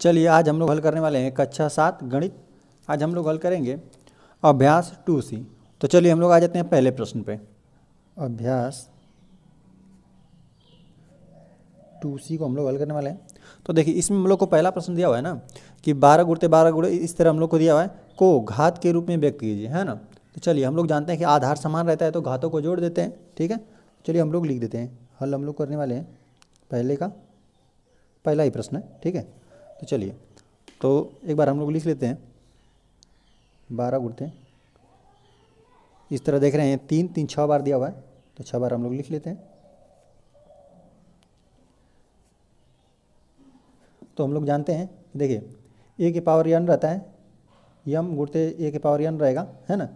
चलिए आज हम लोग हल करने वाले हैं कक्षा 7 गणित। आज हम लोग हल करेंगे अभ्यास 2C। तो चलिए हम लोग आ जाते हैं पहले प्रश्न पे। अभ्यास 2C को हम लोग हल करने वाले हैं। तो देखिए इसमें हम लोग को पहला प्रश्न दिया हुआ है ना कि 12 गुणते 12 गुणे इस तरह हम लोग को दिया हुआ है को घात के रूप में व्यक्त कीजिए, है ना। तो चलिए हम लोग जानते हैं कि आधार समान रहता है तो घातों को जोड़ देते हैं, ठीक है। चलिए हम लोग लिख देते हैं, हल हम लोग करने वाले हैं पहले का पहला ही प्रश्न है, ठीक है। तो चलिए तो एक बार हम लोग लिख लेते हैं 12 गुणते इस तरह देख रहे हैं 3 3 6 बार दिया हुआ है तो 6 बार हम लोग लिख लेते हैं। तो हम लोग जानते हैं देखिए a की पावर n रहता है, यम गुणते a की पावर n रहेगा, है ना।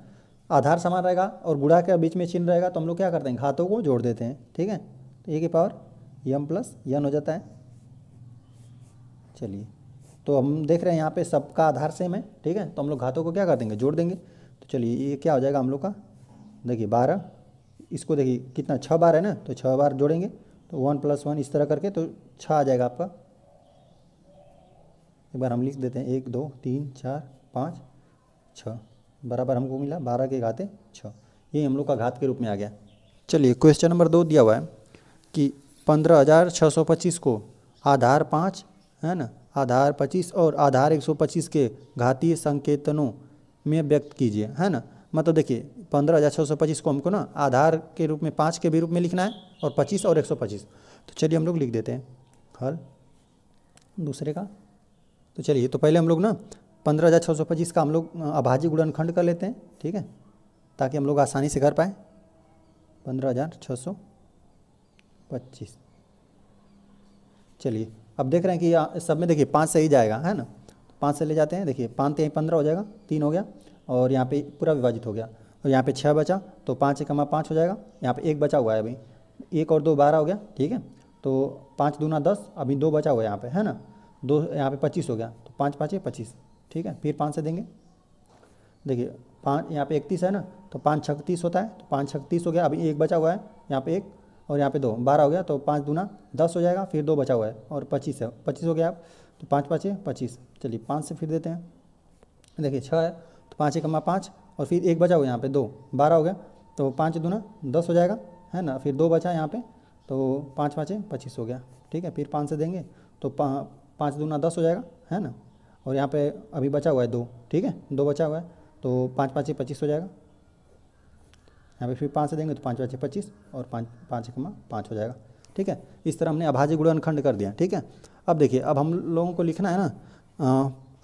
आधार समान रहेगा और गुणा के बीच में चिन्ह रहेगा तो हम लोग क्या करते हैं घातों को जोड़ देते हैं, ठीक है। तो a की पावर m प्लस n हो जाता है। चलिए तो हम देख रहे हैं यहाँ पे सबका आधार सेम है, ठीक है। तो हम लोग घातों को क्या कर देंगे जोड़ देंगे। तो चलिए ये क्या हो जाएगा हम लोग का, देखिए 12, इसको देखिए कितना 6 बार है ना तो 6 बार जोड़ेंगे तो 1 + 1 इस तरह करके तो 6 आ जाएगा आपका। एक बार हम लिख देते हैं 1 2 3 4 5 6 बराबर हमको मिला 12 के घाते 6। ये हम लोग का घात के रूप में आ गया। चलिए क्वेश्चन नंबर 2 दिया हुआ है कि 15,625 को आधार 5, है ना, आधार 25 और आधार 125 के घातीय संकेतनों में व्यक्त कीजिए, है ना। मतलब देखिए 15,625 को हमको ना आधार के रूप में 5 के भी रूप में लिखना है और 25 और 125। तो चलिए हम लोग लिख देते हैं हल दूसरे का। तो चलिए तो पहले हम लोग ना 15,625 का हम लोग अभाज्य गुणनखंड कर लेते हैं, ठीक है, ताकि हम लोग आसानी से कर पाए। 15,625 चलिए अब देख रहे हैं कि सब में देखिए 5 से ही जाएगा, है ना। 5 से ले जाते हैं, देखिए 5 3 15 हो जाएगा, 3 हो गया और यहाँ पे पूरा विभाजित हो गया और यहाँ पे 6 बचा तो 5 × 5 हो जाएगा। यहाँ पे 1 बचा हुआ है, अभी 1 और 2 12 हो गया, ठीक है। तो 5 दूना 10, अभी 2 बचा हुआ है यहाँ पे, है ना। 2 यहाँ पे 25 हो गया तो 5 5 25, ठीक है। फिर 5 से देंगे, देखिए 5 यहाँ पे 31 है ना तो 5 6 30 होता है तो 5 6 30 हो गया, अभी 1 बचा हुआ है, यहाँ पे 1 और यहाँ पे 2 12 हो गया तो 5 दूना 10 हो जाएगा, फिर 2 बचा हुआ है और 25 है, 25 हो गया आप तो 5 5 25। चलिए 5 से फिर देते हैं, देखिए 6 है तो 5 × 5 और फिर 1 बचा हुआ है यहाँ पे 2 12 हो गया तो 5 दूना 10 हो जाएगा, है ना। फिर 2 बचा यहाँ पे तो 5 5 25 हो गया, ठीक है। फिर 5 से देंगे तो 5 दूना 10 हो जाएगा, है ना। और यहाँ पे अभी बचा हुआ है 2, ठीक है, 2 बचा हुआ है तो 5 5 25 हो जाएगा। यहाँ पे फिर 5 से देंगे तो 5 5 25 और 5 5 × 5 हो जाएगा, ठीक है। इस तरह हमने अभाज्य गुणनखंड कर दिया, ठीक है। अब देखिए अब हम लोगों को लिखना है ना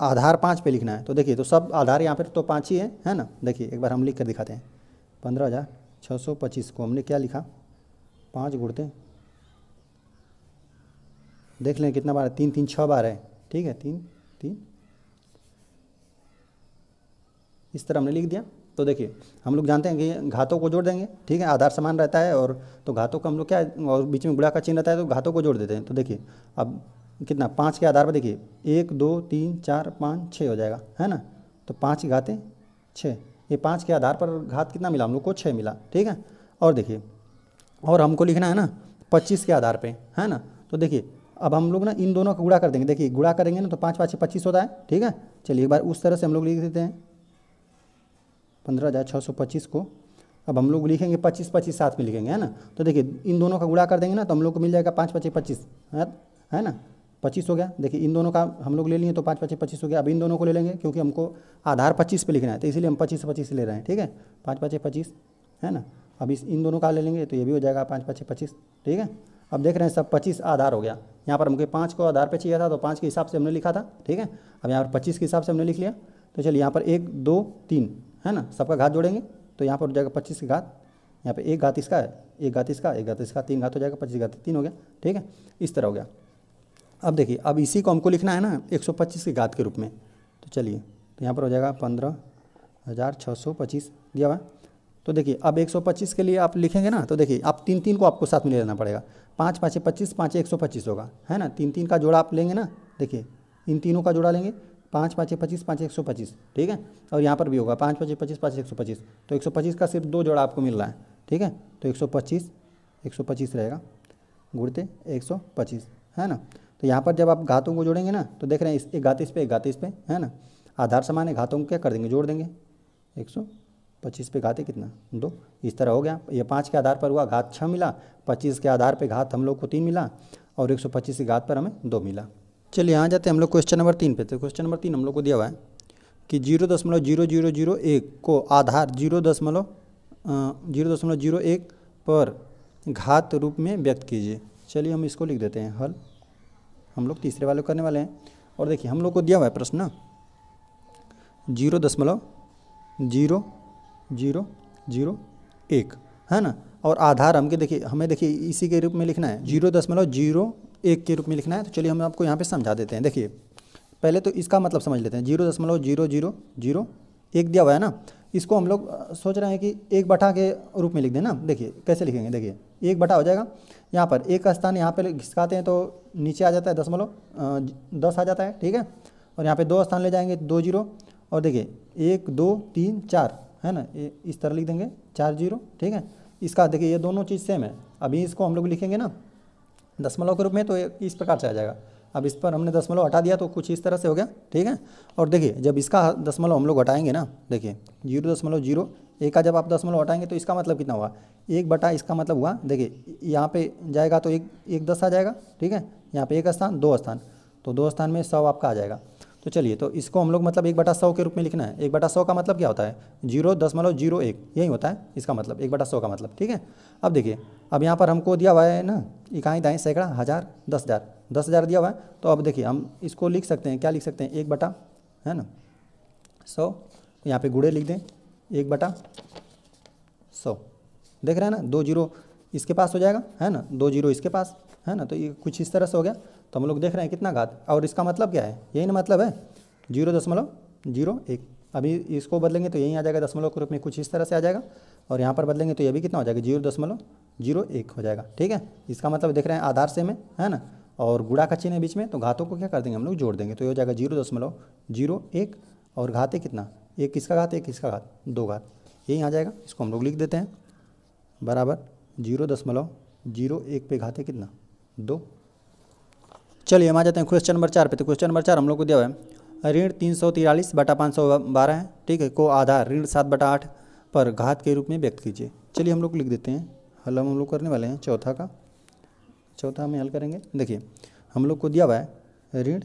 आधार 5 पे लिखना है। तो देखिए तो सब आधार यहाँ पर तो 5 ही है ना। देखिए एक बार हम लिख कर दिखाते हैं 15,625 को हमने क्या लिखा 5 गुणते, देख लें कितना बार है, 3 3 6 बार है, ठीक है, 3 3 इस तरह हमने लिख दिया। तो देखिए हम लोग जानते हैं कि घातों को जोड़ देंगे, ठीक है, आधार समान रहता है और तो घातों को हम लोग क्या और बीच में गुणा का चिन्ह रहता है तो घातों को जोड़ देते हैं। तो देखिए अब कितना 5 के आधार पर देखिए 1 2 3 4 5 6 हो जाएगा, है ना। तो 5 घाते 6, ये 5 के आधार पर घात कितना मिला हम लोग को 6 मिला, ठीक है। और देखिए और हमको लिखना है ना 25 के आधार पर, है ना। तो देखिए अब हम लोग ना इन दोनों का गुणा कर देंगे, देखिए गुणा करेंगे ना तो 5 5 25 होता है, ठीक है। चलिए एक बार उस तरह से हम लोग लिख देते हैं 15,625 को। अब हम लोग लिखेंगे 25 25 साथ में लिखेंगे, है ना। तो देखिए इन दोनों का गुणा कर देंगे ना तो हम लोग को मिल जाएगा 5 5 25, है ना, 25 हो गया। देखिए इन दोनों का हम लोग ले लिए तो 5 5 25 हो गया। अब इन दोनों को ले लेंगे क्योंकि हमको आधार 25 पे लिखना है तो इसीलिए हम 25 25 ले रहे हैं, ठीक है, 5 5 25, है ना। अब इन दोनों का ले लेंगे तो ये भी हो जाएगा 5 5 25, ठीक है। अब देख रहे हैं सब 25 आधार हो गया। यहाँ पर हमको 5 को आधार पे चाहिए था तो 5 के हिसाब से हमने लिखा था, ठीक है। अब यहाँ पर 25 के हिसाब से हमने लिख लिया। तो चलिए यहाँ पर 1 2 3, है ना, सबका घात जोड़ेंगे तो यहाँ पर हो जाएगा 25 की घात, यहाँ पे 1 घात इसका है, 1 घात इसका, 1 घात इसका, 3 घात हो जाएगा, 25 घात 3 हो गया, ठीक है। इस तरह हो गया। अब देखिए अब इसी को हमको लिखना है ना 125 की घात के रूप में। तो चलिए तो यहाँ पर हो जाएगा 15,625 दिया हुआ। तो देखिए अब 125 के लिए आप लिखेंगे ना तो देखिए आप 3 3 को आपको साथ में ले लेना पड़ेगा। 5 5 25 5 125 होगा, है ना। 3 3 का जोड़ा आप लेंगे ना, देखिए इन तीनों का जोड़ा लेंगे 5 5 25 5 125, ठीक है। और यहाँ पर भी होगा 5 5 25 5 125। तो 125 का सिर्फ 2 जोड़ा आपको मिल रहा है, ठीक है। तो 125 रहेगा गुणते 125, है ना। तो यहाँ पर जब आप घातों को जोड़ेंगे ना तो देख रहे हैं एक घात इस पे, एक घात इस पे, है ना। आधार समान है, घातों को क्या कर देंगे, जोड़ देंगे। 125 पे घाते कितना, 2। इस तरह हो गया। ये 5 के आधार पर हुआ, घात 6 मिला। 25 के आधार पे घात हम लोग को 3 मिला, और 125 की घात पर हमें 2 मिला। चलिए यहाँ जाते हैं हम लोग क्वेश्चन नंबर 3 पे। तो क्वेश्चन नंबर 3 हम लोग को दिया हुआ है कि 0.0001 को आधार 0.01 पर घात रूप में व्यक्त कीजिए। चलिए हम इसको लिख देते हैं हल। हम लोग तीसरे वाले करने वाले हैं। और देखिए हम लोग को दिया हुआ है प्रश्न 0.00001, है ना। और आधार हमें देखिए इसी के रूप में लिखना है, 0.01 के रूप में लिखना है। तो चलिए हम आपको यहाँ पे समझा देते हैं। देखिए पहले तो इसका मतलब समझ लेते हैं। 0.0001 दिया हुआ है ना, इसको हम लोग सोच रहे हैं कि 1 के रूप में लिख दें ना। देखिए कैसे लिखेंगे, देखिए 1 हो जाएगा। यहाँ पर 1 का स्थान यहाँ पे घिसकाते हैं तो नीचे आ जाता है 10 आ जाता है, ठीक है। और यहाँ पे 2 स्थान ले जाएंगे, 2 0। और देखिए 1 2 3 4, है ना, इस तरह लिख देंगे 4 0, ठीक है। इसका देखिए ये दोनों चीज़ सेम है। अभी इसको हम लोग लिखेंगे ना दशमलव के रूप में, तो इस प्रकार से आ जाएगा। अब इस पर हमने दशमलव हटा दिया तो कुछ इस तरह से हो गया, ठीक है। और देखिए जब इसका दशमलव हम लोग हटाएंगे ना, देखिए 0.01 का जब आप दशमलव हटाएंगे तो इसका मतलब कितना हुआ, 1 इसका मतलब हुआ, देखिए यहाँ पे जाएगा तो 1 10 आ जाएगा, ठीक है। यहाँ पे 1 स्थान 2 स्थान, तो 2 स्थान में 100 आपका आ जाएगा। तो चलिए तो इसको हम लोग मतलब 1/100 के रूप में लिखना है। 1/100 का मतलब क्या होता है, 0.01, यही होता है इसका मतलब 1/100 का मतलब, ठीक है। अब देखिए अब यहाँ पर हमको दिया हुआ है ना इकाई, दाएँ, सैकड़ा, हज़ार, 10,000 दिया हुआ है। तो अब देखिए हम इसको लिख सकते हैं, क्या लिख सकते हैं, 1/, है ना, 100। यहाँ पे गुणे लिख दें, 1/100। देख रहे हैं ना, 2 0 इसके पास हो जाएगा, है ना, 2 0 इसके पास, है ना। तो ये कुछ इस तरह से हो गया। तो हम लोग देख रहे हैं कितना घात, और इसका मतलब क्या है, यही ना मतलब है 0.01। अभी इसको बदलेंगे तो यही आ जाएगा दशमलव के रूप में, कुछ इस तरह से आ जाएगा। और यहाँ पर बदलेंगे तो ये भी कितना हो जाएगा, 0.01 हो जाएगा, ठीक है। इसका मतलब देख रहे हैं आधार सेम है ना, और गुणा का चिन्ह है बीच में, तो घातों को क्या कर देंगे हम लोग, जोड़ देंगे। तो ये हो जाएगा 0.01, और घात है कितना, 1 किसका घात, 1 किसका घात, 2 घात, यही आ जाएगा। इसको हम लोग लिख देते हैं बराबर 0.01 पे घात है कितना, 2। चलिए हम आ जाते हैं क्वेश्चन नंबर 4 पे। तो क्वेश्चन नंबर 4 हम लोग को दिया हुआ है ऋण 343/512, ठीक है, को आधार ऋण 7/8 पर घात के रूप में व्यक्त कीजिए। चलिए हम लोग लिख देते हैं हल। हम लोग करने वाले हैं चौथा में हल करेंगे। देखिए हम लोग को दिया हुआ है ऋण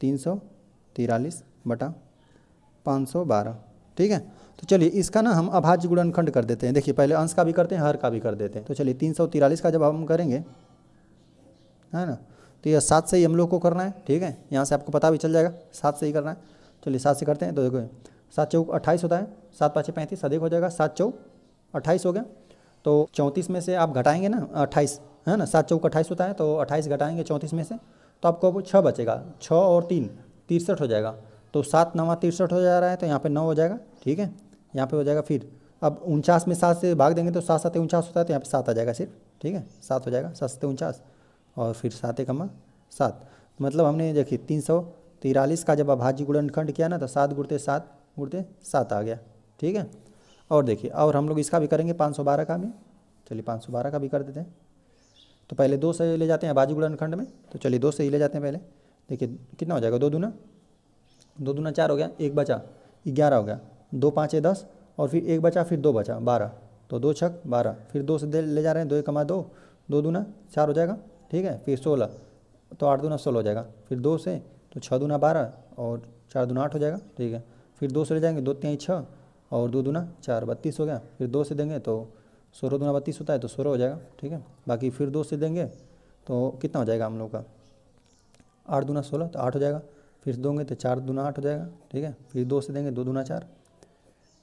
343/512, ठीक है। तो चलिए इसका ना हम अभाज्य गुणनखंड कर देते हैं। देखिए पहले अंश का भी करते हैं, हर का भी कर देते हैं। तो चलिए 343 का जब हम करेंगे, है ना, तो यह 7 से ही हम लोग को करना है, ठीक है। यहाँ से आपको पता भी चल जाएगा 7 से ही करना है। चलिए 7 से करते हैं। तो देखो 7 चौक 28 होता है, 7 5 35, अधिक हो जाएगा, 7 चौक 28 हो गया। तो 34 में से आप घटाएंगे ना 28, है ना, 7 चौक 28 होता है, तो 28 घटाएंगे 34 में से, तो आपको 6 बचेगा। 6 और 3 63 हो जाएगा। तो 7 9 63 हो जा रहा है, तो यहाँ पे 9 हो जाएगा, ठीक है। यहाँ पे हो जाएगा। फिर अब 49 में 7 से भाग देंगे तो 7 7 49 होता है, तो यहाँ पे 7 आ जाएगा सिर्फ, ठीक है, 7 हो जाएगा, 7 7 49, और फिर 7 1 7। मतलब हमने देखिए 343 का जब अभाज्य गुणनखंड किया ना, तो 7 गुणते 7 आ गया, ठीक है। और देखिए और हम लोग इसका भी करेंगे 512 का भी। चलिए 512 का भी कर देते हैं। तो पहले 2 से ले जाते हैं अभाज्य गुणनखंड में। तो चलिए 2 से ही ले जाते हैं पहले। देखिए कितना हो जाएगा, 2 दूना 4 हो गया, 1 बचा 11 हो गया, 2 5 10, और फिर 1 बचा, फिर 2 बचा 12, तो 2 छक 12, फिर 2 से ले जा रहे हैं, 2 1 2, 2 दूना 4 हो जाएगा, ठीक है। फिर 16, तो 8 दूना 16 हो जाएगा। फिर 2 से तो 6 दूना 12, और 4 दूना 8 हो जाएगा, ठीक है। फिर 2 से ले जाएंगे, 2 3 6, और 2 दूना 4 32 हो गया। फिर 2 से देंगे तो 16 दूना 32 होता है, तो 16 हो जाएगा, ठीक है। बाकी फिर 2 से देंगे तो कितना हो जाएगा हम लोग का, 8 दूना 16, तो 8 हो जाएगा। फिर दोगे तो 4 दूना 8 हो जाएगा, ठीक है। फिर 2 से देंगे, 2 दूना 4,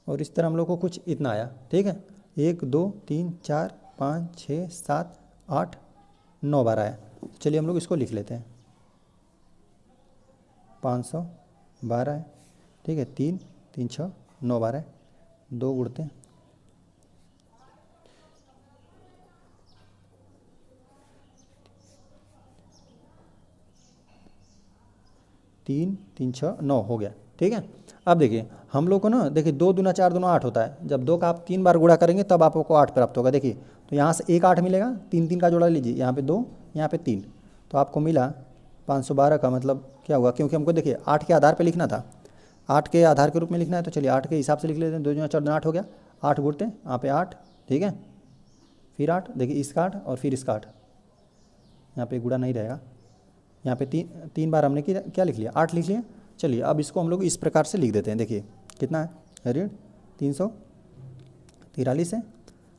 और इस तरह हम लोग को कुछ इतना आया, ठीक है। 1 2 3 4 5 6 7 8 9 12 आया। चलिए हम लोग इसको लिख लेते हैं, 512 है, ठीक है। 3 3 6 9 12, 2 गुणते 3 3 6 9 हो गया, ठीक है। अब देखिए हम लोग को ना, देखिए 2 दूना 4 दूना 8 होता है। जब 2 का आप 3 बार गुणा करेंगे तब आपको 8 प्राप्त होगा। देखिए तो यहाँ से एक 8 मिलेगा, 3 3 का जोड़ा लीजिए, यहाँ पे 2 यहाँ पे 3, तो आपको मिला 512 का मतलब क्या हुआ, क्योंकि हमको देखिए 8 के आधार पे लिखना था, 8 के आधार के रूप में लिखना है, तो चलिए 8 के हिसाब से लिख लेते हैं। 2 दूना 4 दूना 8 हो गया, 8 गुणते यहाँ पे 8, ठीक है, फिर 8, देखिए इसका 8 और फिर इसका 8, यहाँ पे गुणा नहीं रहेगा, यहाँ पे तीन बार हमने क्या लिख लिया, 8 लिख लिया। चलिए अब इसको हम लोग इस प्रकार से लिख देते हैं, देखिए कितना है, ऋण 343 है,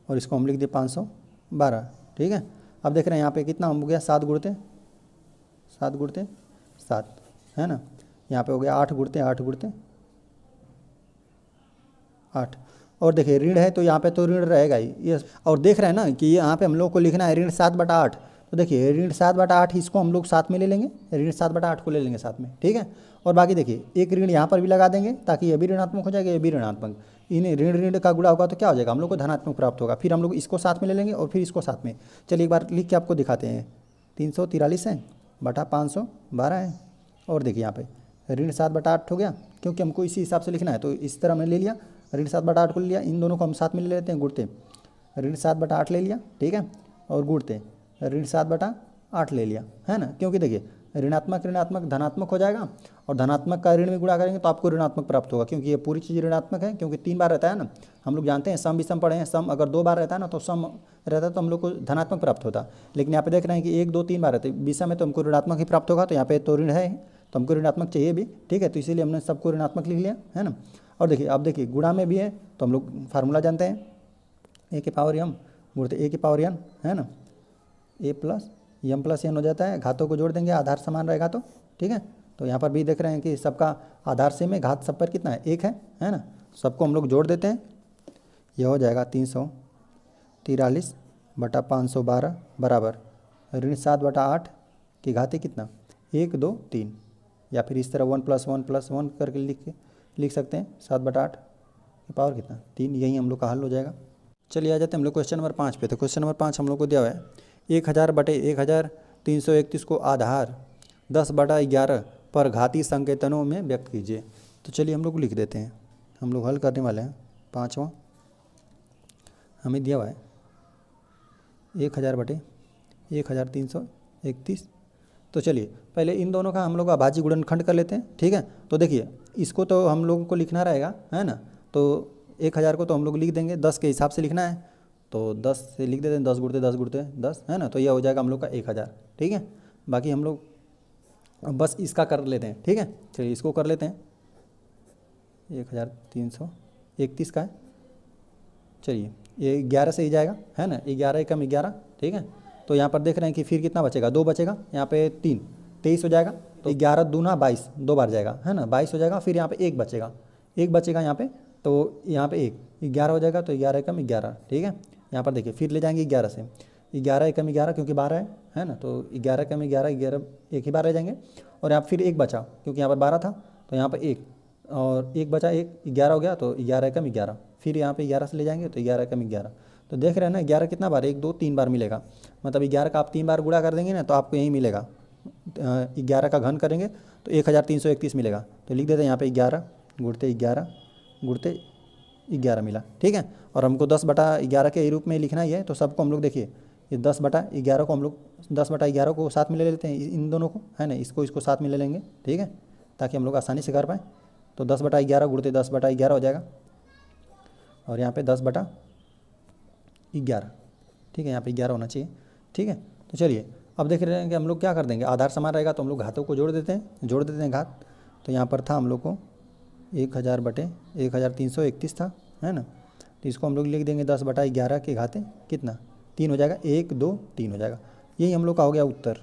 और इसको हम लिख दिए 512, ठीक है। अब देख रहे हैं यहाँ पे कितना हो गया, 7 गुणते 7 है ना, यहाँ पे हो गया 8 गुणते 8, और देखिए ऋण है तो यहाँ पे तो ऋण रहेगा ही ये, और देख रहे हैं ना कि यहाँ पे हम लोग को लिखना है ऋण 7/8, तो देखिए ऋण 7/8 इसको हम लोग साथ में ले लेंगे, ऋण 7/8 को ले लेंगे साथ में, ठीक है। और बाकी देखिए एक ऋण यहाँ पर भी लगा देंगे ताकि ये भी ऋणात्मक हो जाएगा, ये भी ऋणात्मक, इन ऋण का गुणा होगा तो क्या हो जाएगा, हम लोग को धनात्मक प्राप्त होगा। फिर हम लोग इसको साथ में ले लेंगे और फिर इसको साथ में, चलिए एक बार लिख के आपको दिखाते हैं। 343 है बटा 512 है, और देखिए यहाँ पे ऋण 7/8 हो गया, क्योंकि हमको इसी हिसाब से लिखना है तो इस तरह हमने ले लिया, ऋण 7/8 को ले लिया, इन दोनों को हम साथ में ले लेते हैं, गुणते ऋण 7/8 ले लिया, ठीक है, और गुणते ऋण 7/8 ले लिया, है ना, क्योंकि देखिए ऋणात्मक धनात्मक हो जाएगा, और धनात्मक का ऋण में गुणा करेंगे तो आपको ऋणात्मक प्राप्त होगा, क्योंकि ये पूरी चीज़ ऋणात्मक है, क्योंकि 3 बार रहता है ना, हम लोग जानते हैं सम विषम पढ़े हैं, सम अगर 2 बार रहता है ना तो सम रहता है तो हम लोग को धनात्मक प्राप्त होता, लेकिन यहाँ पे देख रहे हैं कि 1 2 3 बार रहते हैं, विषम में तो हमको ऋणात्मक ही प्राप्त होगा, तो यहाँ पे तो ऋण है तो हमको ऋणात्मक चाहिए भी, ठीक है, तो इसीलिए हमने सबको ऋणात्मक लिख लिया, है ना। और देखिए अब देखिए गुणा में भी है तो हम लोग फार्मूला जानते हैं, a की पावर m गुणते a की पावर n, है ना, a plus m plus n हो जाता है, घातों को जोड़ देंगे, आधार समान रहेगा तो, ठीक है। तो यहाँ पर भी देख रहे हैं कि सबका आधार सेम है, घात सब पर कितना है, 1 है ना, सबको हम लोग जोड़ देते हैं, यह हो जाएगा 343 बटा 512 बराबर ऋण 7/8 की घाती कितना, 1 2 3, या फिर इस तरह 1 + 1 करके लिख सकते हैं, 7/8 की पावर कितना 3, यही हम लोग का हल हो जाएगा। चलिए आ जाते हैं हम लोग क्वेश्चन नंबर 5 पे। तो क्वेश्चन नंबर 5 हम लोग को दिया हुआ है 1000/1331 को आधार 10/11 पर घाती संकेतनों में व्यक्त कीजिए। तो चलिए हम लोग लिख देते हैं, हम लोग हल करने वाले हैं। 5वां हमें दिया हुआ है 1000/1331। तो चलिए पहले इन दोनों का हम लोग अभाज्य गुणनखंड कर लेते हैं, ठीक है। तो देखिए इसको तो हम लोगों को लिखना रहेगा, है ना, तो 1000 को तो हम लोग लिख देंगे, 10 के हिसाब से लिखना है तो 10 से लिख देते हैं, 10 गुणते 10, है ना, तो यह हो जाएगा हम लोग का 1000, ठीक है। बाकी हम लोग बस इसका कर लेते हैं, ठीक है। चलिए इसको कर लेते हैं, 1331 का है, चलिए ये 11 से ही जाएगा, है ना, 11 एकम 11, ठीक है। तो यहाँ पर देख रहे हैं कि फिर कितना बचेगा, 2 बचेगा, यहाँ पे 3 23 हो जाएगा, तो 11 दूना 22, 2 बार जाएगा, है ना, 22 हो जाएगा, फिर यहाँ पे 1 बचेगा यहाँ पे, तो यहाँ पे 11 हो जाएगा, तो 11 एकम 11, ठीक है। यहाँ पर देखिए फिर ले जाएंगे 11 से, 11 एकम 11 क्योंकि 12 है ना, तो 11 एकम 11 एक ही बार रह जाएंगे, और यहाँ फिर 1 बचा क्योंकि यहाँ पर 12 था, तो यहाँ पर 1 और 1 बचा, 11 हो गया, तो 11 एकम 11, फिर यहाँ पे 11 से ले जाएंगे तो 11 एकम 11। तो देख रहे हैं ना 11 कितना बार, 1 2 3 बार मिलेगा, मतलब 11 का आप 3 बार गुणा कर देंगे ना तो आपको यही मिलेगा, 11 का घन करेंगे तो 1331 मिलेगा। तो लिख देते हैं यहाँ पे 11 गुणते 11 मिला, ठीक है। और हमको 10/11 के रूप में लिखना ही है, तो सबको हम लोग देखिए ये 10/11 को हम लोग 10/11 को साथ में ले लेते हैं, इन दोनों को, है ना, इसको साथ में ले लेंगे, ठीक है, ताकि हम लोग आसानी से कर पाएँ। तो 10/11 गुणते 10/11 हो जाएगा, और यहाँ पे 10/11, ठीक है, यहाँ पे 11 होना चाहिए, ठीक है। तो चलिए अब देख रहे हैं कि हम लोग क्या कर देंगे, आधार समान रहेगा तो हम लोग घातों को जोड़ देते हैं घात। तो यहाँ पर था हम लोग को 1000/1331 था, है ना, तो इसको हम लोग लिख देंगे 10/11 के घाते कितना 3 हो जाएगा, 1 2 3 हो जाएगा, यही हम लोग का हो गया उत्तर।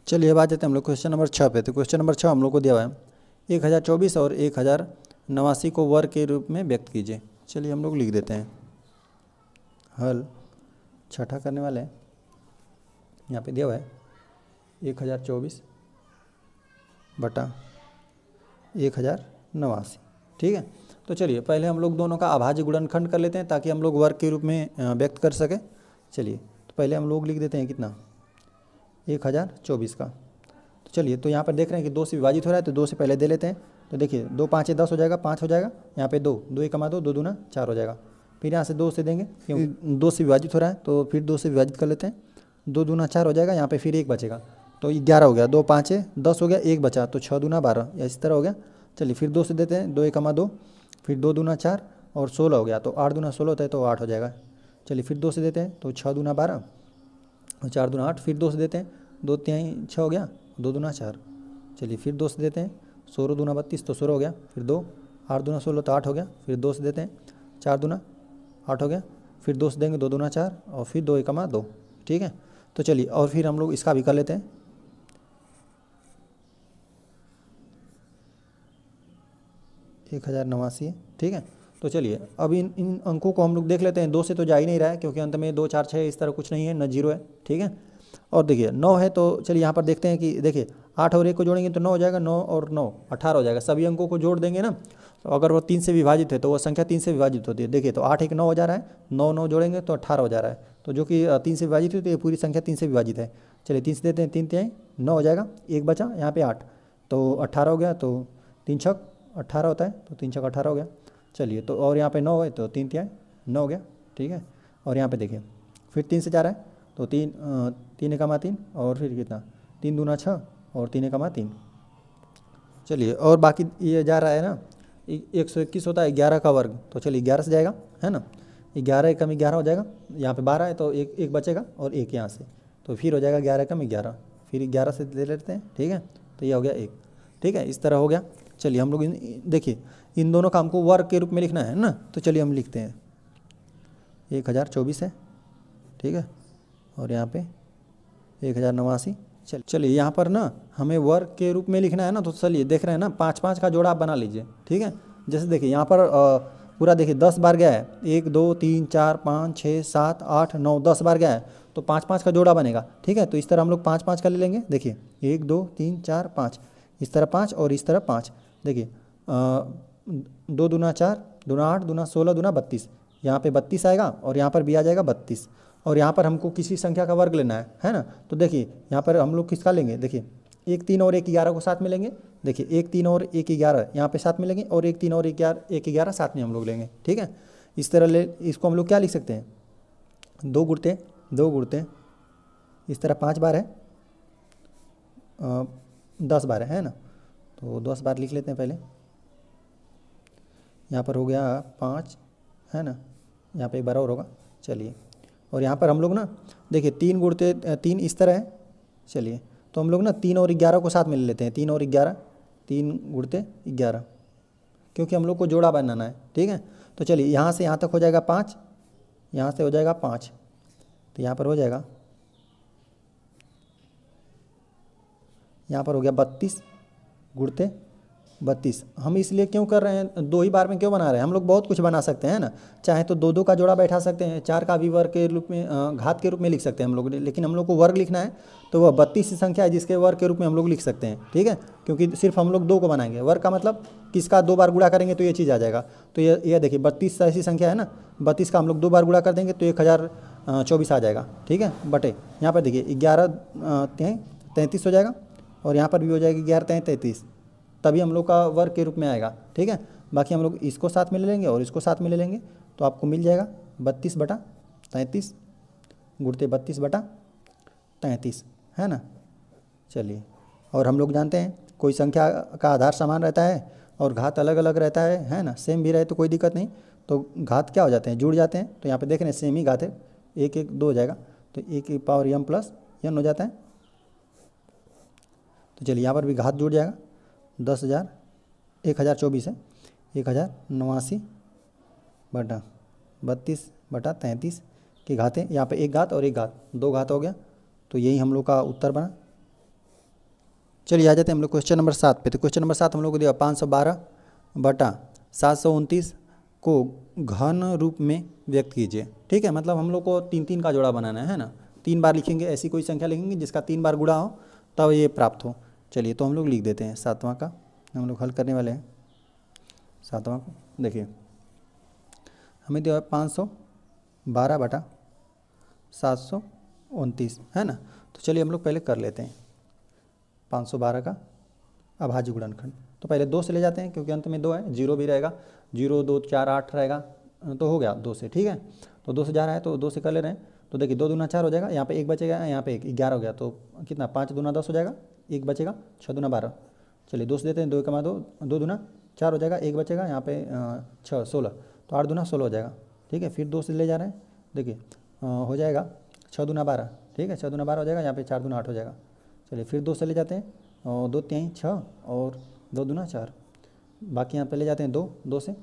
चलिए अब आ जाते हैं हम लोग क्वेश्चन नंबर 6 पे। तो क्वेश्चन नंबर 6 हम लोग को दिया हुआ है 1024 और 1089 को वर्ग के रूप में व्यक्त कीजिए। चलिए हम लोग लिख देते हैं, हल छठा करने वाले हैं। यहाँ पे दिया हुआ है 1024/1089, ठीक है। तो चलिए पहले हम लोग दोनों का अभाज्य गुणनखंड कर लेते हैं ताकि हम लोग वर्ग के रूप में व्यक्त कर सकें। चलिए तो पहले हम लोग लिख देते हैं कितना 1024 का। तो चलिए तो यहाँ पर देख रहे हैं कि 2 से विभाजित हो रहा है, तो 2 से पहले दे लेते हैं। तो देखिए 2 5 10 हो जाएगा, 5 हो जाएगा, यहाँ पे 2 2 1 2 2 दूना 4 हो जाएगा, फिर यहाँ से 2 से देंगे क्योंकि 2 से विभाजित हो रहा है, तो फिर 2 से विभाजित कर लेते हैं, 2 दूना 4 हो जाएगा, यहाँ पे फिर 1 बचेगा, तो 11 हो गया, 2 5 10 हो गया, 1 बचा तो 6 दूना 12, या इस तरह हो गया। चलिए फिर 2 से देते हैं, 2 एकमा 2, फिर 2 दूना 4 और 16 हो गया, तो 8 दूना 16 होता है तो 8 हो जाएगा। चलिए फिर 2 से देते हैं, तो 6 दूना 12 और 4 दूना 8, फिर 2 से देते हैं, 2 तिहाई 6 हो गया, 2 दूना 4। चलिए फिर 2 से देते हैं, 16 दूना 32 तो 16 हो गया, फिर 2, 8 दूना 16 तो 8 हो गया, फिर 2 से देते हैं, 4 दूना 8 हो गया, फिर 2 से देंगे, 2 दूना 4 और फिर 2 एकमा 2। ठीक है, तो चलिए और फिर हम लोग इसका भी कर लेते हैं। 1089 है। ठीक है, तो चलिए अब इन अंकों को हम लोग देख लेते हैं। 2 से तो जा ही नहीं रहा है क्योंकि अंत में 2 4 6 इस तरह कुछ नहीं है, न 0 है। ठीक है, और देखिए 9 है, तो चलिए यहाँ पर देखते हैं कि देखिए 8 और 1 को जोड़ेंगे तो 9 हो जाएगा, 9 और 9 18 हो जाएगा। सभी अंकों को जोड़ देंगे ना, तो अगर वो 3 से विभाजित है तो वो संख्या 3 से विभाजित होती है। देखिए तो 8 1 9 हो जा रहा है, 9 9 जोड़ेंगे तो 18 हो जा रहा है, तो जो कि 3 से विभाजित हुई तो ये पूरी संख्या 3 से विभाजित है। चलिए 3 से देते हैं, 3 तिहाई 9 हो जाएगा, 1 बचा यहाँ पे 8 तो 18 हो गया, तो 3 छक 18 होता है, तो 3 छक 18 हो गया। चलिए तो और यहाँ पे 9 है तो 3 तिहाई 9 हो गया। ठीक है, और यहाँ पे देखिए फिर 3 से जा रहा है, तो 3 एकमा 3 और फिर कितना 3 दूना 6 और 3 एकमा 3। चलिए और बाकी ये जा रहा है ना, 121 होता है 11 का वर्ग, तो चलिए 11 से जाएगा, है ना, 11 एकम 11 हो जाएगा। यहाँ पे 12 है तो एक बचेगा और 1 यहाँ से, तो फिर हो जाएगा 11 एकम 11, फिर 11 से ले लेते हैं। ठीक है, तो ये हो गया 1। ठीक है, इस तरह हो गया। चलिए हम लोग देखिए इन दोनों का हमको वर्ग के रूप में लिखना है ना, तो चलिए हम लिखते हैं 1024 है। ठीक है, और यहाँ पे 1089। चलिए यहाँ पर ना हमें वर्ग के रूप में लिखना है ना, तो चलिए देख रहे हैं ना 5 5 का जोड़ा आप बना लीजिए। ठीक है, जैसे देखिए यहाँ पर पूरा देखिए 10 बार गया है, 1 2 3 4 5 6 7 8 9 10 बार गया है, तो 5 5 का जोड़ा बनेगा। ठीक है, तो इस तरह हम लोग 5 5 का ले लेंगे। देखिए 1 2 3 4 5, इस तरह 5 और इस तरह 5। देखिए 2 दूना 4 दूना 8 दूना 16 दूना 32, यहाँ पे 32 आएगा और यहाँ पर भी आ जाएगा 32, और यहाँ पर हमको किसी संख्या का वर्ग लेना है ना। तो देखिए यहाँ पर हम लोग किसका लेंगे, देखिए 1 3 और 1 11 को साथ में लेंगे। देखिए 1 3 और 1 11 यहाँ पे साथ में लेंगे, और 1 3 और 1 11 साथ में हम लोग लेंगे। ठीक है, इस तरह ले, इसको हम लोग क्या लिख सकते हैं, 2 गुणते इस तरह 5 बार है, 10 बार है ना, तो 10 बार लिख लेते हैं पहले। यहाँ पर हो गया 5, है ना, यहाँ पे एक बार और होगा। चलिए और यहाँ पर हम लोग ना देखिए 3 गुणते 3 इस तरह है। चलिए तो हम लोग ना 3 और 11 को साथ में ले लेते हैं, 3 और 11, 3 गुणते 11, क्योंकि हम लोग को जोड़ा बनाना है। ठीक है, तो चलिए यहाँ से यहाँ तक हो जाएगा 5, यहाँ से हो जाएगा 5, तो यहाँ पर हो जाएगा, यहाँ पर हो गया 32 गुणते 32। हम इसलिए क्यों कर रहे हैं, 2 ही बार में क्यों बना रहे हैं, हम लोग बहुत कुछ बना सकते हैं ना, चाहे तो 2 2 का जोड़ा बैठा सकते हैं, 4 का भी वर्ग के रूप में घात के रूप में लिख सकते हैं हम लोग, लेकिन हम लोग को वर्ग लिखना है तो वह 32 संख्या है जिसके वर्ग के रूप में हम लोग लिख सकते हैं। ठीक है, क्योंकि सिर्फ हम लोग 2 को बनाएंगे, वर्ग का मतलब किसका 2 बार गुणा करेंगे तो ये चीज़ आ जाएगा। तो ये देखिए 32 ऐसी संख्या है ना, 32 का हम लोग 2 बार गुणा कर देंगे तो 1024 आ जाएगा। ठीक है, बटे यहाँ पर देखिए 11 33 हो जाएगा, और यहाँ पर भी हो जाएगी 11 33, तभी हम लोग का वर्ग के रूप में आएगा। ठीक है, बाकी हम लोग इसको साथ में ले लेंगे और इसको साथ में ले लेंगे, तो आपको मिल जाएगा 32 बटा 33 गुणते 32 बटा 33, है ना। चलिए, और हम लोग जानते हैं कोई संख्या का आधार समान रहता है और घात अलग अलग रहता है ना, सेम भी रहे तो कोई दिक्कत नहीं, तो घात क्या हो जाते हैं, जुड़ जाते हैं। तो यहाँ पे देख रहे हैं सेम ही घात है, 1 1 2 हो जाएगा, तो 1 की पावर m प्लस n हो जाता है। तो चलिए यहाँ पर भी घात जुड़ जाएगा, 1024 है, 1089 बटा 32 बटा 33 की घातें, यहाँ पे एक घात और एक घात, 2 घात हो गया, तो यही हम लोग का उत्तर बना। चलिए आ जाते हैं हम लोग क्वेश्चन नंबर 7 पे। तो क्वेश्चन नंबर 7 हम लोग को दिया 512 बटा 729 को घन रूप में व्यक्त कीजिए। ठीक है, मतलब हम लोग को 3 3 का जोड़ा बनाना है ना, 3 बार लिखेंगे, ऐसी कोई संख्या लिखेंगे जिसका 3 बार गुणा हो तब ये प्राप्त हो। चलिए तो हम लोग लिख देते हैं 7वां का, हम लोग हल करने वाले हैं 7वां को। देखिए हमें दिया 512 बटा 729, है ना, तो चलिए हम लोग पहले कर लेते हैं 512 का अभाज्य गुणनखंड। तो पहले 2 से ले जाते हैं क्योंकि अंत में 2 है, 0 भी रहेगा, 0 2 4 8 रहेगा, तो हो गया 2 से। ठीक है, तो 2 से जा रहा है तो 2 से कर ले रहे हैं, तो देखिए 2 दूना 4 हो जाएगा, यहाँ पे 1 बचेगा, यहाँ पे 11 हो गया, तो कितना 5 दूना 10 हो जाएगा, 1 बचेगा, 6 दूना 12। चलिए 2 से देते हैं, 2 कमा 2, 2 दूना 4 हो जाएगा, 1 बचेगा, यहाँ पे 6 16, तो 8 दूना 16 हो जाएगा। ठीक है, फिर 2 से ले जा रहे हैं, देखिए हो जाएगा 6 दूना 12। ठीक है, 6 दूना 12 हो जाएगा, यहाँ पे 4 दूना 8 हो जाएगा। चलिए फिर 2 से ले जाते हैं, और 2 3 6 और 2 दूना 4, बाकी यहाँ पे ले जाते हैं 2 से,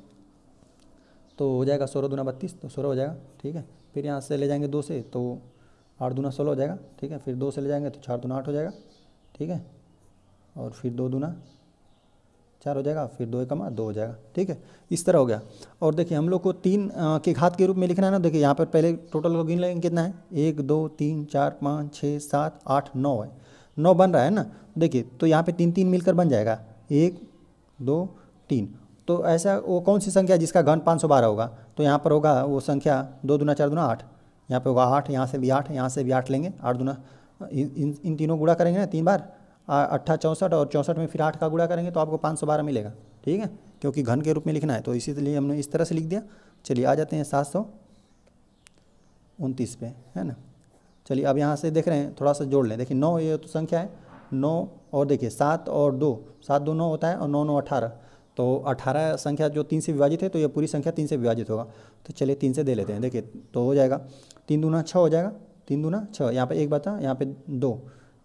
तो हो जाएगा 16 दूना 32, तो 16 हो जाएगा। ठीक है, फिर यहाँ से ले जाएंगे 2 से, तो 8 दूना 16 हो जाएगा। ठीक है, फिर 2 से ले जाएंगे तो 4 दूना 8 हो जाएगा। ठीक है, और फिर 2 दूना 4 हो जाएगा, फिर 2 कमा 2 हो जाएगा। ठीक है, इस तरह हो गया। और देखिए हम लोग को 3 के घात के रूप में लिखना है ना, देखिए यहाँ पर पहले टोटल को गिन लेंगे, कितना है 1 2 3 4 5 6 7 8 9 है, 9 बन रहा है ना। देखिए तो यहाँ पे 3 3 मिलकर बन जाएगा, 1 2 3। तो ऐसा वो कौन सी संख्या जिसका घन 512 होगा, तो यहाँ पर होगा वो संख्या 2 दूना 4 दूना 8, यहाँ पे होगा 8, यहाँ से भी 8, यहाँ से भी 8 लेंगे, 8 दूना इन तीनों गुणा करेंगे ना 3 बार, 8 64, और 64 में फिर 8 का गुणा करेंगे तो आपको 512 मिलेगा। ठीक है, क्योंकि घन के रूप में लिखना है, तो इसीलिए हमने इस तरह से लिख दिया। चलिए आ जाते हैं 729 पे, है ना। चलिए अब यहाँ से देख रहे हैं, थोड़ा सा जोड़ लें, देखिए 9 ये तो संख्या है 9, और देखिए 7 और 2, 7 2 9 होता है, और 9 9 18, तो 18 संख्या जो 3 से विभाजित है, तो ये पूरी संख्या 3 से विभाजित होगा। तो चलिए 3 से दे लेते हैं, देखिए तो हो जाएगा 3 दूना 6 हो जाएगा, 3 दूना 6, यहाँ पे 1 बचा, यहाँ पे 2,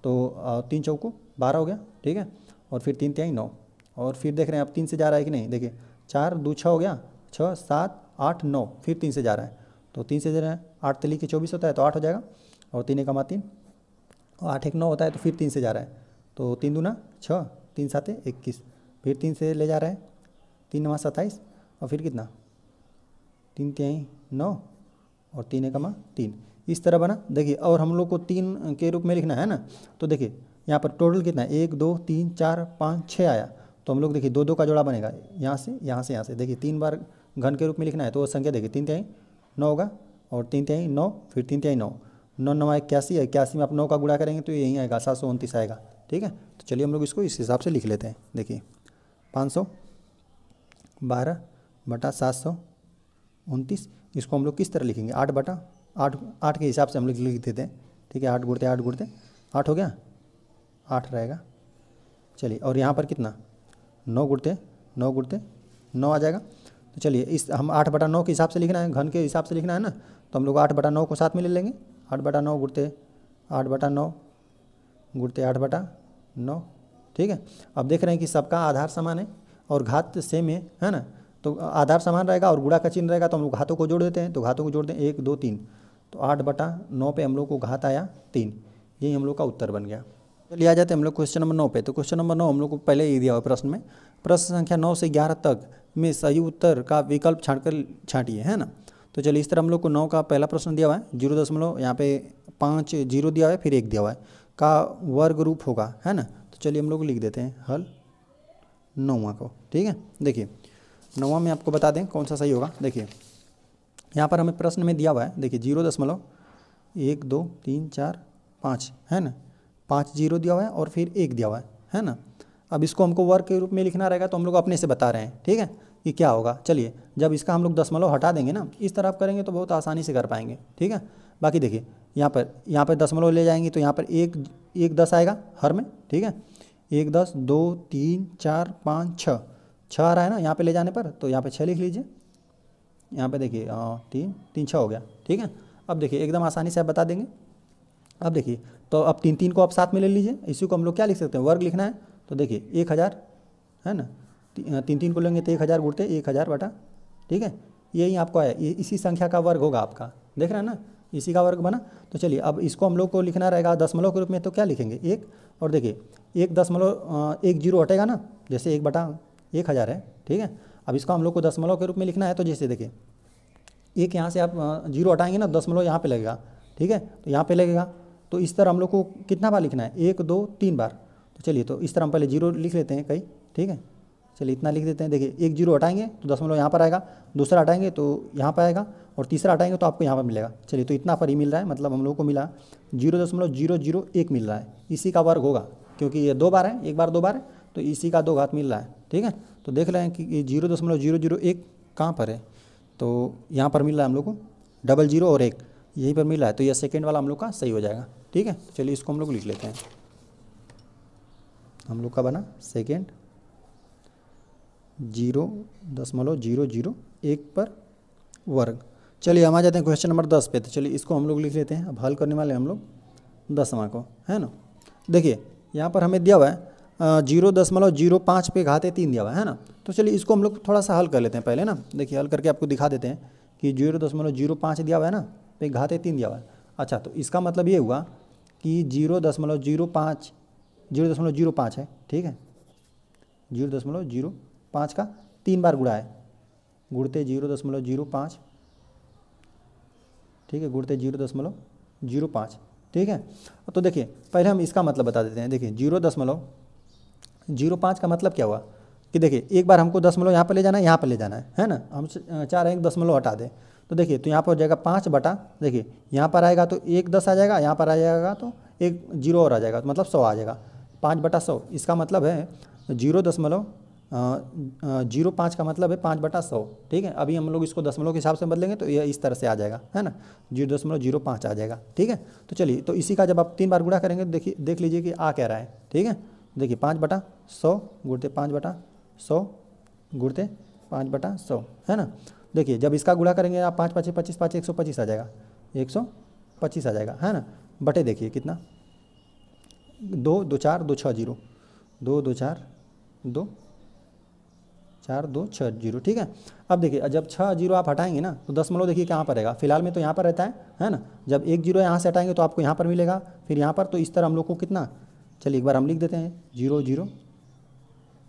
तो 3 चौको 12 हो गया। ठीक है, और फिर 3 तिहाई 9, और फिर देख रहे हैं अब 3 से जा रहा है कि नहीं, देखिए 4 2 6 हो गया, 6 7 8 9, फिर 3 से जा रहा है, तो 3 से जा रहा है, 8 तिली के 24 होता है, तो 8 हो जाएगा, और 3 कमा 3, और 8 1 9 होता है, तो फिर 3 से जा रहा है, तो 3 दूना 6, 3 7 21, फिर 3 से ले जा रहा है, 3 9 27, और फिर कितना 3 तिहाई 9, और 3 कमा 3, इस तरह बना। देखिए और हम लोग को 3 के रूप में लिखना है ना, तो देखिए यहाँ पर टोटल कितना है 1 2 3 4 5 6 आया, तो हम लोग देखिए 2 2 का जोड़ा बनेगा, यहाँ से यहाँ से यहाँ से, देखिए 3 बार घन के रूप में लिखना है, तो वो संख्या देखिए 3 तिहाई 9 होगा, और 3 तिहाई 9, फिर 3 तिहाई 9, 9 9 81 है, 81 में आप 9 का गुणा करेंगे तो यही आएगा 729 आएगा। ठीक है, तो चलिए हम लोग इसको इस हिसाब से लिख लेते हैं। देखिए 512 बटा 729, इसको हम लोग किस तरह लिखेंगे, 8 बटा 8, 8 के हिसाब से हम लोग लिख देते हैं। ठीक है, 8 गुणते 8 गुणते 8 हो गया, 8 रहेगा। चलिए और यहाँ पर कितना 9 गुणते 9 गुणते 9 आ जाएगा। तो चलिए इस हम 8 बटा 9 के हिसाब से लिखना है, घन के हिसाब से लिखना है ना, तो हम लोग 8 बटा 9 को साथ में ले लेंगे, 8 बटा 9 गुणते 8 बटा 9 गुणते 8 बटा 9। ठीक है, अब देख रहे हैं कि सबका आधार समान है और घात सेम है ना, तो आधार समान रहेगा और गुणा का चिन्ह रहेगा, तो हम लोग घातों को जोड़ देते हैं, तो घातों को जोड़ दें 1 2 3, तो 8 बटा 9 पे हम लोग को घात आया 3, यही हम लोग का उत्तर बन गया। चलिए आ जाते हैं हम लोग क्वेश्चन नंबर 9 पे। तो क्वेश्चन नंबर 9 हम लोग को पहले ही दिया हुआ प्रश्न में, प्रश्न संख्या 9 से 11 तक में सही उत्तर का विकल्प छांटिए, है ना। तो चलिए इस तरह हम लोग को 9 का पहला प्रश्न दिया हुआ है, 0 यहाँ पे 5 0 दिया हुआ है, फिर 1 दिया हुआ है, का वर्ग रूप होगा, है ना। तो चलिए हम लोग लिख देते हैं हल 9वां को। ठीक है, देखिए 9वां में आपको बता दें कौन सा सही होगा। देखिए यहाँ पर हमें प्रश्न में दिया हुआ है, देखिए 0.1 2 3 4 5, है ना, 5 0 दिया हुआ है और फिर 1 दिया हुआ है ना। अब इसको हमको वर्ग के रूप में लिखना रहेगा, तो हम लोग अपने से बता रहे हैं, ठीक है, कि क्या होगा। चलिए जब इसका हम लोग दशमलव हटा देंगे ना, इस तरह आप करेंगे तो बहुत आसानी से कर पाएंगे, ठीक है। बाकी देखिए यहाँ पर दशमलव ले जाएंगे तो यहाँ पर 1 10 आएगा हर में, ठीक है, 1 10 2 3 4 5 6 आ रहा है ना यहाँ पे ले जाने पर, तो यहाँ पे 6 लिख लीजिए। यहाँ पे देखिए 3 3 6 हो गया, ठीक है। अब देखिए एकदम आसानी से आप बता देंगे। अब देखिए तो अब 3 3 को आप साथ में ले लीजिए, इसी को हम लोग क्या लिख सकते हैं, वर्ग लिखना है, तो देखिए 1000 है ना, 3 3 को लेंगे तो 1000 गुणते 1000 बटा, ठीक है, यही आपको आया, इसी संख्या का वर्ग होगा आपका, देख रहे हैं ना, इसी का वर्ग बना। तो चलिए अब इसको हम लोग को लिखना रहेगा दशमलव के रूप में, तो क्या लिखेंगे 1, और देखिए 1 0 हटेगा ना, जैसे 1 बटा 1000 है, ठीक है। अब इसको हम लोग को दशमलव के रूप में लिखना है, तो जैसे देखिए 1 यहाँ से आप 0 हटाएंगे ना, दशमलव यहाँ पे लगेगा, ठीक है, तो यहाँ पे लगेगा, तो इस तरह हम लोग को कितना बार लिखना है, 1 2 3 बार। तो चलिए तो इस तरह हम पहले 0 लिख लेते हैं कहीं, ठीक है, चलिए इतना लिख देते हैं। देखिए 1 0 हटाएंगे तो दशमलव यहाँ पर आएगा, दूसरा हटाएंगे तो यहाँ पर आएगा, और तीसरा हटाएंगे तो आपको यहाँ पर मिलेगा। चलिए तो इतना पर ही मिल रहा है, मतलब हम लोग को मिला 0.001 मिल रहा है, इसी का वर्ग होगा, क्योंकि ये 2 बार है, 1 बार 2 बार है, तो इसी का 2 घात मिल रहा है, ठीक है। तो देख रहे हैं कि 0.001 कहाँ पर है, तो यहाँ पर मिल रहा है हम लोग को 00 और 1, यहीं पर मिल रहा है, तो यह सेकेंड वाला हम लोग का सही हो जाएगा। ठीक है, तो चलिए इसको हम लोग लिख लेते हैं। हम लोग का बना सेकेंड 0.001 पर वर्ग। चलिए हम आ जाते हैं क्वेश्चन नंबर 10 पे। तो चलिए इसको हम लोग लिख लेते हैं। अब हल करने वाले हम लोग 10वां को, है ना। देखिए यहाँ पर हमें दिया हुआ है 0.05 पे घाते 3 दिया हुआ है ना। तो चलिए इसको हम लोग थोड़ा सा हल कर लेते हैं पहले ना। देखिए हल करके आपको दिखा देते हैं कि 0.05 दिया हुआ है ना, पे घाते 3 दिया हुआ है। अच्छा, तो इसका मतलब ये हुआ कि 0.05 है। ठीक है, 0.05 का 3 बार गुणा है, गुणते 0.05। ठीक है, गुणते 0.05। ठीक है, तो देखिए पहले हम इसका मतलब बता देते हैं। देखिए 0.05 का मतलब क्या हुआ कि देखिए एक बार हमको दशमलव यहाँ पर ले जाना है, यहाँ पर ले जाना है ना। हम चाह रहे हैं 1 दशमलव हटा दें। तो देखिए तो यहाँ पर हो जाएगा 5 बटा, देखिए यहाँ पर आएगा तो 1 10 आ जाएगा, यहाँ पर आ जाएगा तो 1 0 और आ जाएगा, तो मतलब 100 आ जाएगा। 5/100 इसका मतलब है 0.05 का मतलब है 5/100। ठीक है, अभी हम लोग इसको दशमलव के हिसाब से बदलेंगे तो ये इस तरह से आ जाएगा, है ना, 0.05 आ जाएगा। ठीक है, तो चलिए तो इसी का जब आप 3 बार गुणा करेंगे देखिए देख लीजिए कि आ क्या रहा है। ठीक है, देखिए 5/100 गुणते 5/100 गुणते 5/100, है ना। देखिए जब इसका गुणा करेंगे आप 5 5 25 5 125 आ जाएगा, 125 आ जाएगा, है ना। बटे देखिए कितना, 2 2 4 2 6 0, 2 2 4 2 4 2 6 0। ठीक है, अब देखिए जब 6 0 आप हटाएंगे ना तो दशमलव देखिए कहाँ पर रहेगा, फिलहाल में तो यहाँ पर रहता है ना। जब 1 0 यहाँ से हटाएंगे तो आपको यहाँ पर मिलेगा, फिर यहाँ पर। तो इस तरह हम लोग को कितना, चलिए एक बार हम लिख देते हैं 0 0,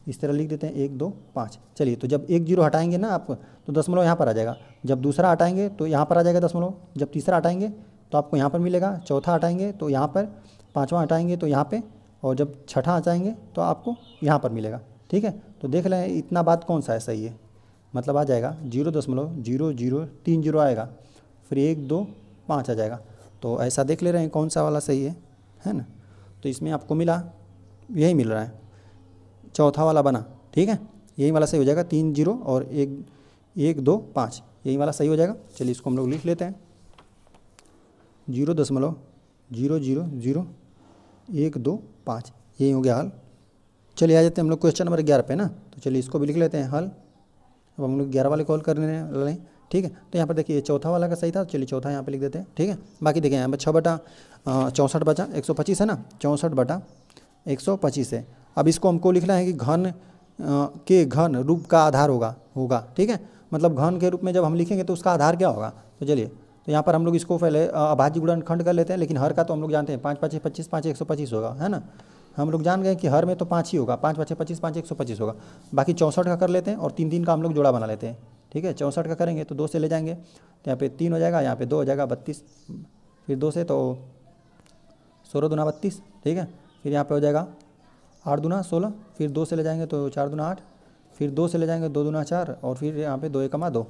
इस तरह लिख देते हैं 1 2 5। चलिए तो जब 1 0 हटाएंगे ना आपको तो दशमलव यहाँ पर आ जाएगा, जब दूसरा हटाएंगे तो यहाँ पर आ जाएगा दशमलव, जब तीसरा हटाएंगे तो आपको यहाँ पर मिलेगा, चौथा हटाएंगे तो यहाँ पर, पाँचवा हटाएंगे तो यहाँ पे, और जब छठा हटाएंगे तो आपको यहाँ पर मिलेगा। ठीक है, तो देख लें इतना बात कौन सा है सही है, मतलब आ जाएगा 0.0030 आएगा, फिर 1 2 5 आ जाएगा। तो ऐसा देख ले रहे हैं कौन सा वाला सही है ना। तो इसमें आपको मिला, यही मिल रहा है, चौथा वाला बना। ठीक है, यही वाला सही हो जाएगा, 3 0 और 1 2 5, यही वाला सही हो जाएगा। चलिए इसको हम लोग लिख लेते हैं 0.000125, यही हो गया हल। चलिए आ जाते हैं हम लोग क्वेश्चन नंबर 11 पे ना। तो चलिए इसको भी लिख लेते हैं हल। अब हम लोग 11 वाले कॉल करने वाले हैं। ठीक है, तो यहाँ पर देखिए चौथा वाला का सही था, चलिए चौथा यहाँ पे लिख देते हैं। ठीक है, बाकी देखिए यहाँ पर 6/64 बचा 125 है ना, 64/125 है। अब इसको हमको लिखना है कि घन के घन रूप का आधार होगा। ठीक है, मतलब घन के रूप में जब हम लिखेंगे तो उसका आधार क्या होगा। तो चलिए तो यहाँ पर हम लोग इसको पहले अभाज्य गुणनखंड कर लेते हैं, लेकिन हर का तो हम लोग जानते हैं 5 5 25 5 125 होगा, है ना। हम लोग जान गए कि हर में तो 5 ही होगा, 5 5 25 5 125 होगा। बाकी 64 का कर लेते हैं और 3 3 का हम लोग जोड़ा बना लेते हैं। ठीक है, 64 का करेंगे तो 2 से ले जाएंगे तो यहाँ पे 3 हो जाएगा, यहाँ पे 2 हो जाएगा 32, फिर 2 से तो 16 दूना 32। ठीक है, फिर यहाँ पे हो जाएगा 8 दूना 16, फिर 2 से ले जाएंगे तो 4 दूना 8, फिर 2 से ले जाएंगे 2 दूना 4, और फिर यहाँ पे 2 एकमा 2।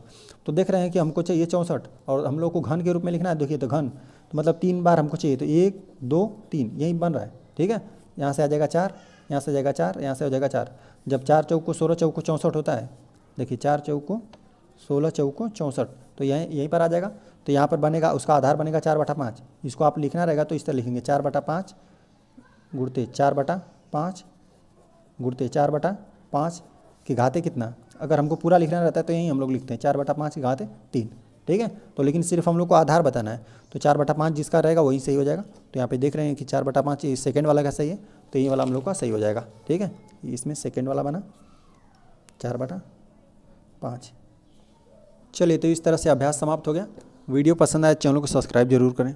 तो देख रहे हैं कि हमको चाहिए 64 और हम लोग को घन के रूप में लिखना है। देखिए तो घन तो मतलब 3 बार हमको चाहिए, तो 1 2 3 यही बन रहा है। ठीक है, यहाँ से आ जाएगा 4, यहाँ से आ जाएगा 4, यहाँ से हो जाएगा 4। जब 4 चौको 16 चौको 64 होता है, देखिए 4 चौको 16 चौको 64, तो यहीं पर आ जाएगा। तो यहाँ पर बनेगा, उसका आधार बनेगा 4/5। इसको आप लिखना रहेगा तो इस तरह लिखेंगे 4/5 गुणते 4/5 गुणते 4/5 की घाते कितना। अगर हमको पूरा लिखना रहता है तो यही हम लोग लिखते हैं 4/5 की घाते 3। ठीक है, तो लेकिन सिर्फ हम लोग को आधार बताना है, तो 4/5 जिसका रहेगा वही सही हो जाएगा। तो यहाँ पे देख रहे हैं कि 4/5 सेकेंड वाला का सही है, तो ये वाला हम लोग का सही हो जाएगा। ठीक है, इसमें सेकेंड वाला बना 4/5। चलिए तो इस तरह से अभ्यास समाप्त हो गया। वीडियो पसंद आए चैनल को सब्सक्राइब जरूर करें।